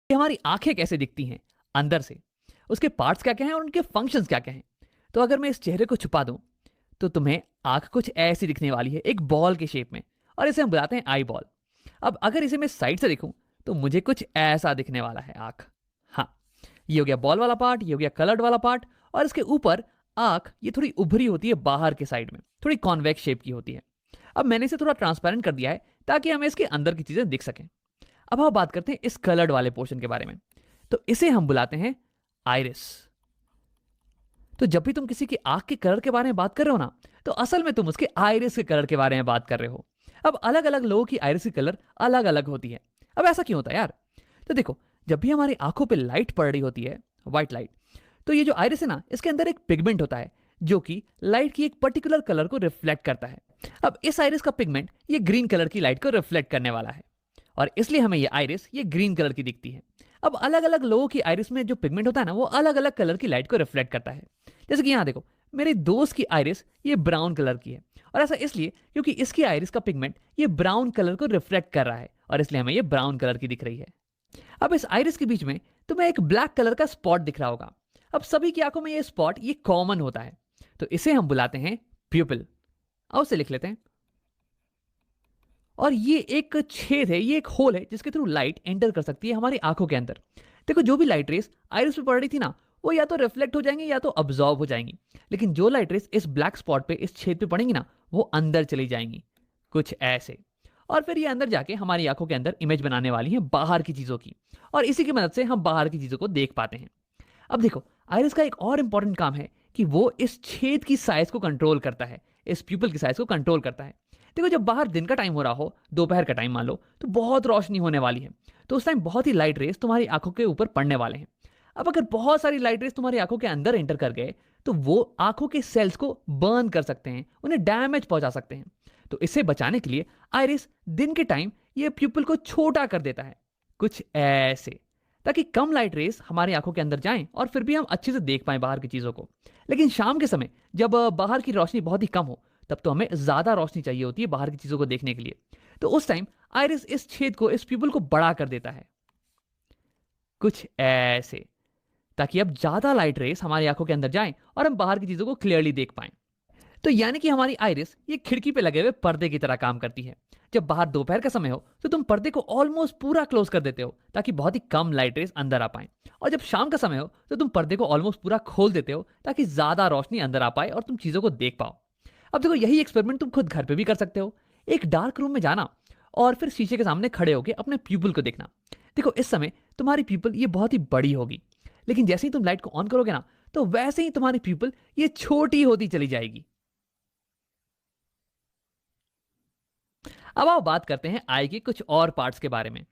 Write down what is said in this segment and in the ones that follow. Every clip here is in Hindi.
कि हमारी आंखें कैसे दिखती हैं अंदर से, उसके पार्ट्स क्या क्या हैं और उनके फंक्शंस क्या क्या हैं। तो अगर मैं इस चेहरे को छुपा दूं तो तुम्हें आंख कुछ ऐसी दिखने वाली है, एक बॉल के शेप में, और इसे हम बुलाते हैं आई बॉल। अब अगर इसे मैं साइड से देखूं तो मुझे कुछ ऐसा दिखने वाला है आंख। हाँ, ये हो गया बॉल वाला पार्ट, ये हो गया कलर्ड वाला पार्ट, और इसके ऊपर आंख ये थोड़ी उभरी होती है बाहर के साइड में, थोड़ी कॉन्वेक्स शेप की होती है। अब मैंने इसे थोड़ा ट्रांसपेरेंट कर दिया है ताकि हमें इसके अंदर की चीजें दिख सकें। अब हम बात करते हैं इस कलर्ड वाले पोर्शन के बारे में। तो इसे हम बुलाते हैं आइरिस। तो जब भी तुम किसी की आंख के कलर के बारे में बात कर रहे हो ना, तो असल में तुम उसके आइरिस के कलर के बारे में बात कर रहे हो। अब अलग अलग लोगों की आइरिस की कलर अलग अलग होती है। अब ऐसा क्यों होता है यार? तो देखो, जब भी हमारी आंखों पे लाइट पड़ रही होती है, व्हाइट लाइट, तो ये जो आइरिस है ना, इसके अंदर एक पिगमेंट होता है जो कि लाइट की एक पर्टिकुलर कलर को रिफ्लेक्ट करता है। अब इस आइरिस का पिगमेंट ये ग्रीन कलर की लाइट को रिफ्लेक्ट करने वाला है, और इसलिए हमें ये आइरिस ये ग्रीन कलर की दिखती है। अब अलग अलग लोगों की आइरिस में जो पिगमेंट होता है ना, वो अलग अलग कलर की लाइट को रिफ्लेक्ट करता है। जैसे कि यहाँ देखो, मेरे दोस्त की आइरिस ये ब्राउन कलर की है, और ऐसा इसलिए क्योंकि इसकी आइरिस का पिगमेंट ये ब्राउन कलर को रिफ्लेक्ट कर रहा है, और इसलिए हमें ये ब्राउन कलर की दिख रही है। अब इस आइरिस के बीच में तुम्हें एक ब्लैक कलर का स्पॉट दिख रहा होगा। अब सभी की आंखों में ये स्पॉट ये कॉमन होता है, तो इसे हम बुलाते हैं प्यूपिल। आओ उसे लिख लेते हैं। और ये एक छेद है, ये एक होल है जिसके थ्रू लाइट एंटर कर सकती है हमारी आंखों के अंदर। देखो, जो भी लाइट रेस आइरिस पे पड़ रही थी ना, वो या तो रिफ्लेक्ट हो जाएंगी या तो अब्जॉर्ब हो जाएंगी, लेकिन जो लाइट रेस इस ब्लैक स्पॉट पे, इस छेद पे पड़ेंगी ना, वो अंदर चली जाएंगी, कुछ ऐसे। और फिर ये अंदर जाके हमारी आंखों के अंदर इमेज बनाने वाली है बाहर की चीजों की, और इसी की मदद से हम बाहर की चीजों को देख पाते हैं। अब देखो, आइरिस का एक और इंपॉर्टेंट काम है कि वो इस छेद की साइज को कंट्रोल करता है, इस प्यूपल की साइज को कंट्रोल करता है। देखो, जब बाहर दिन का टाइम हो रहा हो, दोपहर का टाइम मान लो, तो बहुत रोशनी होने वाली है, तो उस टाइम बहुत ही लाइट रेस तुम्हारी आंखों के ऊपर पड़ने वाले हैं। अब अगर बहुत सारी लाइट रेस तुम्हारी आंखों के अंदर एंटर कर गए, तो वो आंखों के सेल्स को बर्न कर सकते हैं, उन्हें डैमेज पहुंचा सकते हैं। तो इसे बचाने के लिए आइरिस दिन के टाइम ये प्यूपल को छोटा कर देता है, कुछ ऐसे, ताकि कम लाइट रेस हमारी आंखों के अंदर जाएं और फिर भी हम अच्छे से देख पाएं बाहर की चीजों को। लेकिन शाम के समय जब बाहर की रोशनी बहुत ही कम हो, तब तो हमें ज्यादा रोशनी चाहिए होती है बाहर की चीजों को देखने के लिए। तो उस टाइम आइरिस इस छेद को, इस प्यूपल को बड़ा कर देता है, कुछ ऐसे, ताकि अब ज्यादा लाइट रेस हमारी आंखों के अंदर जाएं और हम बाहर की चीजों को क्लियरली देख पाएं। तो यानी कि हमारी आइरिस ये खिड़की पे लगे हुए पर्दे की तरह काम करती है। जब बाहर दोपहर का समय हो तो तुम पर्दे को ऑलमोस्ट पूरा क्लोज कर देते हो ताकि बहुत ही कम लाइट रेस अंदर आ पाए, और जब शाम का समय हो तो तुम पर्दे को ऑलमोस्ट पूरा खोल देते हो ताकि ज्यादा रोशनी अंदर आ पाए और तुम चीजों को देख पाओ। अब देखो, यही एक्सपेरिमेंट तुम खुद घर पे भी कर सकते हो। एक डार्क रूम में जाना और फिर शीशे के सामने खड़े होकर अपने प्यूपल को देखना। देखो, इस समय तुम्हारी प्यूपल ये बहुत ही बड़ी होगी, लेकिन जैसे ही तुम लाइट को ऑन करोगे ना, तो वैसे ही तुम्हारी प्यूपल ये छोटी होती चली जाएगी। अब आओ बात करते हैं आई के कुछ और पार्ट्स के बारे में।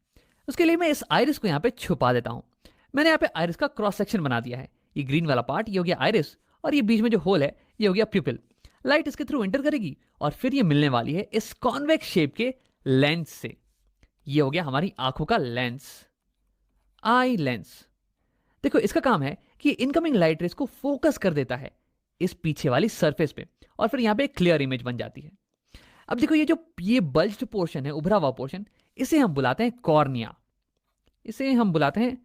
उसके लिए मैं इस आइरिस को यहाँ पे छुपा देता हूँ। मैंने यहाँ पे आइरिस का क्रॉस सेक्शन बना दिया है। ये ग्रीन वाला पार्ट ये हो गया आइरिस, और ये बीच में जो होल है ये हो गया प्यूपिल। लाइट इसके थ्रू एंटर करेगी और फिर ये मिलने वाली है इस कॉन्वेक्स शेप के लेंस से। ये हो गया हमारी आंखों का लेंस, आई लेंस। देखो, इसका काम है कि इनकमिंग लाइट रेस को फोकस कर देता है इस पीछे वाली सरफेस पे, और फिर यहाँ पे एक क्लियर इमेज बन जाती है। अब देखो, ये बल्ज्ड पोर्शन है, उभरा हुआ पोर्शन, इसे हम बुलाते हैं कॉर्निया। इसे हम बुलाते हैं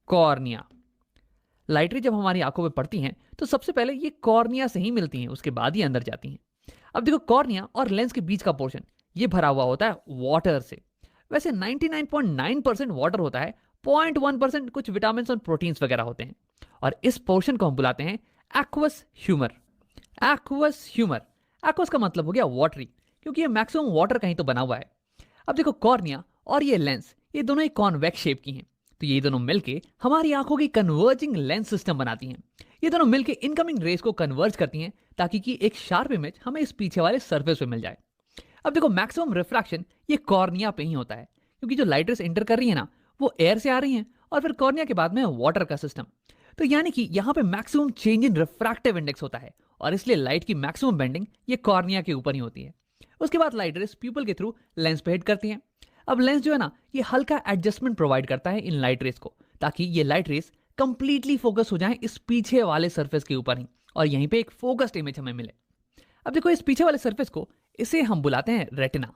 कॉर्निया। लाइट रे जब हमारी आंखों में पड़ती हैं तो सबसे पहले ये कॉर्निया से ही मिलती हैं, उसके बाद ही अंदर जाती हैं। अब देखो, कॉर्निया और लेंस के बीच का पोर्शन ये भरा हुआ होता है वाटर से। वैसे 99.9% वाटर होता है, 0.1% कुछ विटामिन और प्रोटीन्स वगैरह होते हैं, और इस पोर्शन को हम बुलाते हैं aqueous humour. Aqueous humour, aqueous का मतलब हो गया वाटरी, क्योंकि ये मैक्सिमम वाटर का ही तो बना हुआ है। अब देखो, कॉर्निया और ये लेंस ये दोनों ही कॉन्वेक्स शेप की हैं, तो ये दोनों मिलके हमारी आंखों की कन्वर्जिंग लेंस सिस्टम बनाती हैं। ये दोनों मिलके इनकमिंग रेस को कन्वर्ज करती हैं ताकि कि एक शार्प इमेज हमें इस पीछे वाले सरफेस पे मिल जाए। अब देखो, मैक्सिमम रिफ्रैक्शन ये कॉर्निया पे ही होता है, क्योंकि जो लाइट रेस एंटर कर रही है ना, वो एयर से आ रही हैं, और फिर कॉर्निया के बाद में वाटर का सिस्टम। तो यानी कि यहाँ पे maximum change in refractive index होता है, और इसलिए लाइट की मैक्सिमम बेंडिंग ये कॉर्निया के ऊपर ही होती है। उसके बाद लाइट रेस प्यूपल के थ्रू लेंस पे हिट करती हैं। अब लेंस जो है ना, ये हल्का एडजस्टमेंट प्रोवाइड करता है इन लाइट रेस को, ताकि ये लाइट रेस कंप्लीटली फोकस हो जाए इस पीछे वाले सरफेस के ऊपर ही, और यहीं पे एक फोकस्ड इमेज हमें मिले। अब देखो, इस पीछे वाले सरफेस को इसे हम बुलाते हैं रेटिना।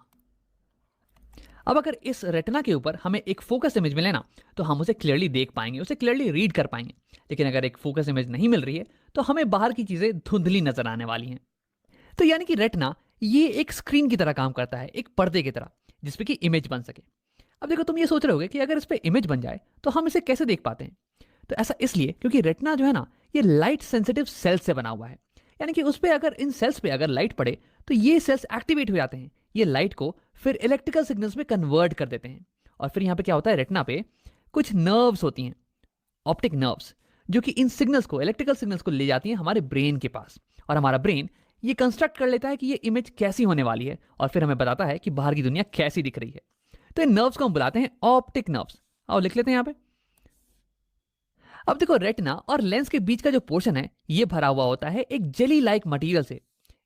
अब अगर इस रेटिना के ऊपर हमें एक फोकस इमेज मिले ना, तो हम उसे क्लियरली देख पाएंगे, उसे क्लियरली रीड कर पाएंगे। लेकिन अगर एक फोकस इमेज नहीं मिल रही है तो हमें बाहर की चीजें धुंधली नजर आने वाली हैं। तो यानी कि रेटिना ये एक स्क्रीन की तरह काम करता है, एक पर्दे की तरह, जिसपे कि इमेज बन सके। अब देखो, तुम ये सोच रहे होगे कि अगर इस पे इमेज बन जाए तो हम इसे कैसे देख पाते हैं। तो ऐसा इसलिए क्योंकि रेटिना जो है ना, ये लाइट सेंसिटिव सेल्स से बना हुआ है। यानी कि उस पे अगर इन सेल्स पे अगर लाइट पड़े तो ये सेल्स एक्टिवेट हो जाते हैं, ये लाइट को फिर इलेक्ट्रिकल सिग्नल्स में कन्वर्ट कर देते हैं। और फिर यहाँ पे क्या होता है, रेटिना पे कुछ नर्व्स होती हैं, ऑप्टिक नर्व्स, जो कि इन सिग्नल्स को, इलेक्ट्रिकल सिग्नल्स को ले जाती हैं हमारे ब्रेन के पास। और हमारा ब्रेन ये कंस्ट्रक्ट कर लेता है कि ये इमेज कैसी होने वाली है, और फिर हमें बताता है कि बाहर की दुनिया कैसी दिख रही है। तो इन नर्व्स को हम बुलाते हैं ऑप्टिक नर्व्स। आओ लिख लेते हैं यहाँ पे। अब देखो, रेटिना और लेंस के बीच का जो पोर्शन है ये भरा हुआ होता है एक जेली लाइक मटेरियल से।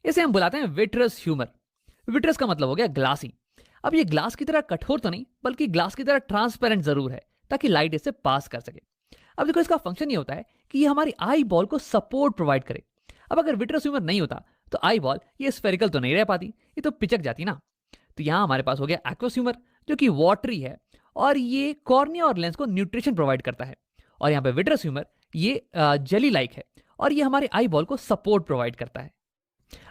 इसे हम बुलाते हैं विट्रस ह्यूमर। विट्रस का मतलब हो गया ग्लासी। अब ये ग्लास की तरह कठोर तो नहीं, बल्कि ग्लास की तरह ट्रांसपेरेंट जरूर है, ताकि लाइट इससे पास कर सके। अब देखो, इसका फंक्शन ये होता है कि ये हमारी आई बॉल को सपोर्ट प्रोवाइड करे। अब अगर विट्रस ह्यूमर नहीं होता तो आई बॉल ये स्फेरिकल तो नहीं रह पाती, ये तो पिचक जाती ना। तो यहाँ हमारे पास हो गया एक्वस ह्यूमर, जो कि वाटरी है, और ये कॉर्निया और लेंस को न्यूट्रिशन प्रोवाइड करता है। और यहाँ पे विट्रस ह्यूमर ये जेली लाइक है, और ये हमारे आई बॉल को सपोर्ट प्रोवाइड करता है।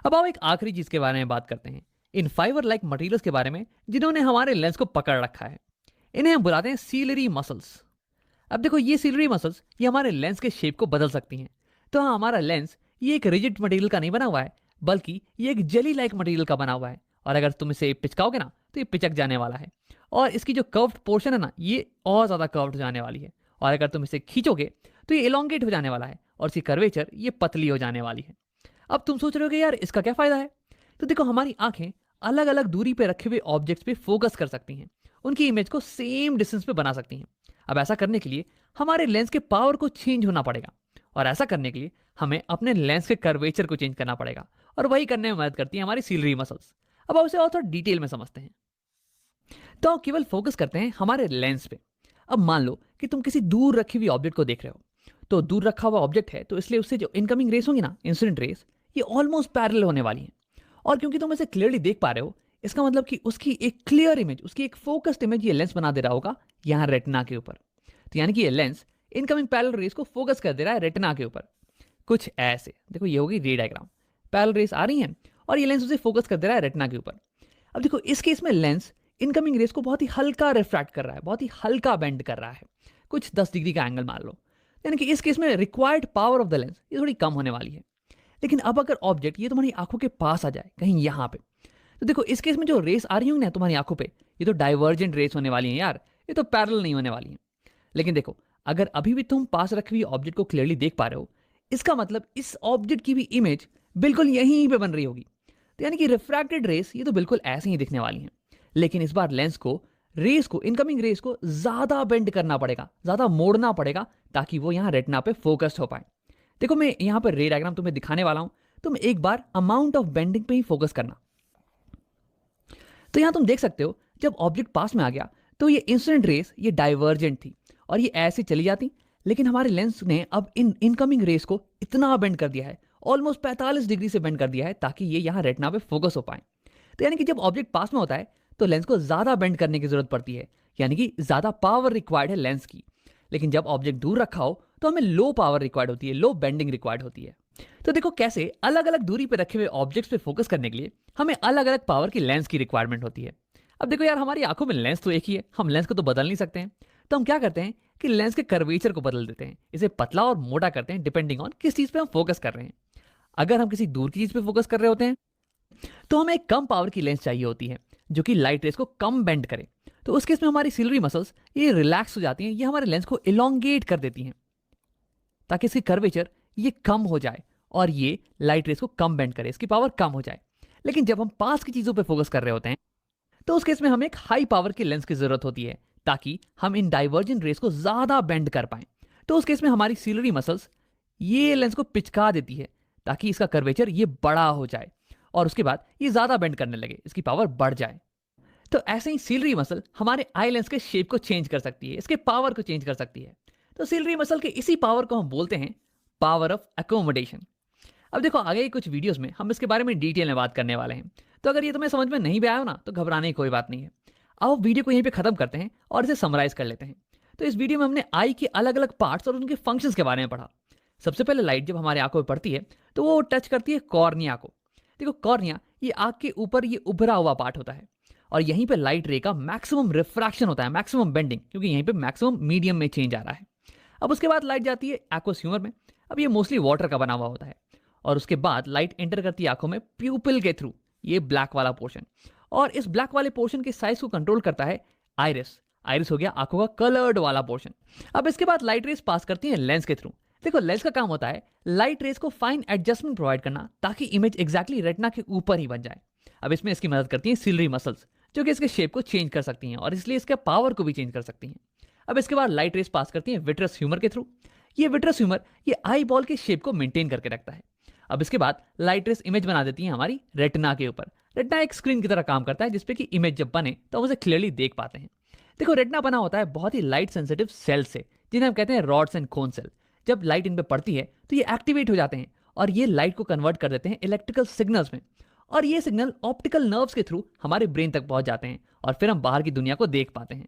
अब आओ एक आखिरी चीज के बारे में बात करते हैं, इन फाइबर लाइक मटेरियल्स के बारे में जिन्होंने हमारे लेंस को पकड़ रखा है। इन्हें हम बुलाते हैं सीलरी मसल्स। अब देखो, ये सीलरी मसल्स ये हमारे लेंस के शेप को बदल सकती हैं। तो हाँ, हमारा लेंस ये एक रिजिड मटेरियल का नहीं बना हुआ है, बल्कि ये एक जेली लाइक मटेरियल का बना हुआ है। और अगर तुम इसे पिचकाओगे ना तो ये पिचक जाने वाला है, और इसकी जो कर्व्ड पोर्शन है ना, ये और ज्यादा कर्व्ड हो जाने वाली है। और अगर तुम इसे खींचोगे तो ये इलोंगेट हो जाने वाला है, और इसकी कर्वेचर ये पतली हो जाने वाली है। अब तुम सोच रहे हो कि यार इसका क्या फायदा है। तो देखो, हमारी आंखें अलग अलग दूरी पे रखे हुए ऑब्जेक्ट्स पे फोकस कर सकती हैं, उनकी इमेज को सेम डिस्टेंस पे बना सकती हैं। अब ऐसा करने के लिए हमारे लेंस के पावर को चेंज होना पड़ेगा, और ऐसा करने के लिए हमें अपने लेंस के कर्वेचर को चेंज करना पड़ेगा, और वही करने में मदद करती है हमारी सीलरी मसल्स। अब उसे और थोड़ा डिटेल में समझते हैं। तो केवल फोकस करते हैं हमारे लेंस पे। अब मान लो कि तुम किसी दूर रखी हुई ऑब्जेक्ट को देख रहे हो। तो दूर रखा हुआ ऑब्जेक्ट है, तो इसलिए उससे जो इनकमिंग रेस होंगी ना, इंसिडेंट रेस, ये ऑलमोस्ट पैरेलल होने वाली हैं। और क्योंकि तुम इसे क्लियरली देख पा रहे हो, इसका मतलब कि उसकी एक क्लियर इमेज, उसकी एक फोकस्ड इमेज ये लेंस बना दे रहा होगा यहाँ रेटिना के ऊपर। तो यानी कि ये लेंस इनकमिंग पैरेलल रेस को फोकस कर दे रहा है रेटिना के ऊपर, कुछ ऐसे। देखो, ये होगी रे डायग्राम, पैरेलल रेस आ रही हैं और ये लेंस उसे फोकस कर दे रहा है रेटिना के ऊपर। अब देखो, इस केस में लेंस इनकमिंग रेस को बहुत ही हल्का रिफ्रैक्ट कर रहा है, बहुत ही हल्का बेंड कर रहा है, कुछ 10 डिग्री का एंगल मान लो। यानी कि इस केस में required power of the lens ये थोड़ी कम होने वाली है। लेकिन अब अगर ऑब्जेक्ट ये तुम्हारी आंखों के पास आ जाए, कहीं यहाँ पे, तो देखो इस केस में जो रेस आ रही होंगी ना तुम्हारी आंखों पे, ये तो डाइवर्जेंट रेस होने वाली है यार, ये तो पैरेलल नहीं होने वाली है। लेकिन देखो, अगर अभी भी तुम पास रखी हुई ऑब्जेक्ट को क्लियरली देख पा रहे हो, इसका मतलब इस ऑब्जेक्ट की भी इमेज बिल्कुल यहीं पे बन रही होगी। तो यानी कि रिफ्रैक्टेड रेस ये तो बिल्कुल ऐसे ही दिखने वाली हैं। लेकिन इस बार लेंस को, रेस को, इनकमिंग रेस को ज्यादा बेंड करना पड़ेगा, ज्यादा मोड़ना पड़ेगा, ताकि वो यहाँ रेटिना पे फोकस्ड हो पाए। देखो, मैं यहाँ पर रे डायग्राम तुम्हें दिखाने वाला हूं, तुम एक बार अमाउंट ऑफ बेंडिंग पे ही फोकस करना। तो यहां तुम देख सकते हो, जब ऑब्जेक्ट पास में आ गया तो ये इंसिडेंट रेस ये डाइवर्जेंट थी और ये ऐसे चली जाती। लेकिन हमारे लेंस ने अब इन इनकमिंग रेस को इतना बेंड कर दिया है, ऑलमोस्ट 45 डिग्री से बेंड कर दिया है, ताकि ये यहाँ रेटिना पे फोकस हो पाए। तो यानी कि जब ऑब्जेक्ट पास में होता है तो लेंस को ज्यादा बेंड करने की जरूरत पड़ती है, यानी कि ज्यादा पावर रिक्वायर्ड है लेंस की। लेकिन जब ऑब्जेक्ट दूर रखा हो तो हमें लो पावर रिक्वायर्ड होती है, लो बेंडिंग रिक्वायर्ड होती है। तो देखो कैसे अलग अलग दूरी पे रखे हुए ऑब्जेक्ट्स पे फोकस करने के लिए हमें अलग अलग पावर की लेंस की रिक्वायरमेंट होती है। अब देखो यार, हमारी आंखों में लेंस तो एक ही है, हम लेंस को तो बदल नहीं सकते हैं। तो हम क्या करते हैं कि लेंस के कर्वेचर को बदल देते हैं, इसे पतला और मोटा करते हैं डिपेंडिंग ऑन किस चीज पे हम फोकस कर रहे हैं। अगर हम किसी दूर की चीज पे फोकस कर रहे होते हैं तो हमें एक कम पावर की लेंस चाहिए होती है, जो कि लाइट रेस को कम बेंड करे। तो उस केस में हमारी सिलरी मसल्स ये रिलैक्स हो जाती हैं, ये हमारे लेंस को इलोंगेट कर देती हैं, ताकि इसकी कर्वेचर ये कम हो जाए और ये लाइट रेस को कम बेंड करे, इसकी पावर कम हो जाए। लेकिन जब हम पास की चीजों पे फोकस कर रहे होते हैं तो उस केस में हमें एक हाई पावर की लेंस की जरूरत होती है, ताकि हम इन डाइवर्जेंट रेस को ज्यादा बेंड कर पाए। तो उस केस में हमारी सीलरी मसल्स ये लेंस को पिचका देती है, ताकि इसका कर्वेचर ये बड़ा हो जाए और उसके बाद ये ज्यादा बेंड करने लगे, इसकी पावर बढ़ जाए। तो ऐसे ही सीलरी मसल हमारे आई लेंस के शेप को चेंज कर सकती है, इसके पावर को चेंज कर सकती है। तो सीलरी मसल के इसी पावर को हम बोलते हैं पावर ऑफ एकोमोडेशन। अब देखो, आगे कुछ वीडियोस में हम इसके बारे में डिटेल में बात करने वाले हैं। तो अगर ये तुम्हें समझ में नहीं भी आया हो ना, तो घबराने की कोई बात नहीं है। अब वीडियो को यहीं पे खत्म करते हैं और इसे समराइज कर लेते हैं। तो इस वीडियो में हमने आई के अलग अलग पार्ट्स और उनके फंक्शंस के बारे में पढ़ा। सबसे पहले लाइट जब हमारे आंखों में पड़ती है तो वो टच करती है कॉर्निया को। देखो कॉर्निया ये आंख के ऊपर ये उभरा हुआ पार्ट होता है और यहीं पे लाइट रे का मैक्सिमम रिफ्रैक्शन होता है, मैक्सिमम बेंडिंग, क्योंकि यहीं पे मैक्सिमम मीडियम में चेंज आ रहा है। अब उसके बाद लाइट जाती है एक्वस ह्यूमर में। अब ये मोस्टली वाटर का बना हुआ होता है और उसके बाद लाइट एंटर करती है आंखों में प्यूपिल के थ्रू, ये ब्लैक वाला पोर्शन। और इस ब्लैक वाले पोर्शन के साइज को कंट्रोल करता है आइरिस। आइरिस हो गया आंखों का कलर्ड वाला पोर्शन। अब इसके बाद लाइट रेस पास करती है लेंस के थ्रू। देखो लेंस का काम होता है लाइट रेस को फाइन एडजस्टमेंट प्रोवाइड करना ताकि इमेज एग्जैक्टली रेटिना के ऊपर ही बन जाए। अब इसमें इसकी मदद करती है सिलरी मसल्स जो कि इसके शेप को चेंज कर सकती हैं और इसलिए इसके पावर को भी चेंज कर सकती हैं। अब इसके बाद लाइट रेस पास करती है विट्रस ह्यूमर के थ्रू। ये विट्रस ह्यूमर ये आई बॉल के शेप को मेंटेन करके रखता है। अब इसके बाद लाइट रेस इमेज बना देती है हमारी रेटिना के ऊपर। रेटिना एक स्क्रीन की तरह काम करता है जिसपे कि इमेज जब बने तो हम उसे क्लियरली देख पाते हैं। देखो रेटिना बना होता है बहुत ही लाइट सेंसिटिव सेल से जिन्हें हम कहते हैं रॉड्स एंड कोन सेल। जब लाइट इन पे पड़ती है तो ये एक्टिवेट हो जाते हैं और ये लाइट को कन्वर्ट कर देते हैं इलेक्ट्रिकल सिग्नल्स में और ये सिग्नल ऑप्टिकल नर्व्स के थ्रू हमारे ब्रेन तक पहुंच जाते हैं और फिर हम बाहर की दुनिया को देख पाते हैं।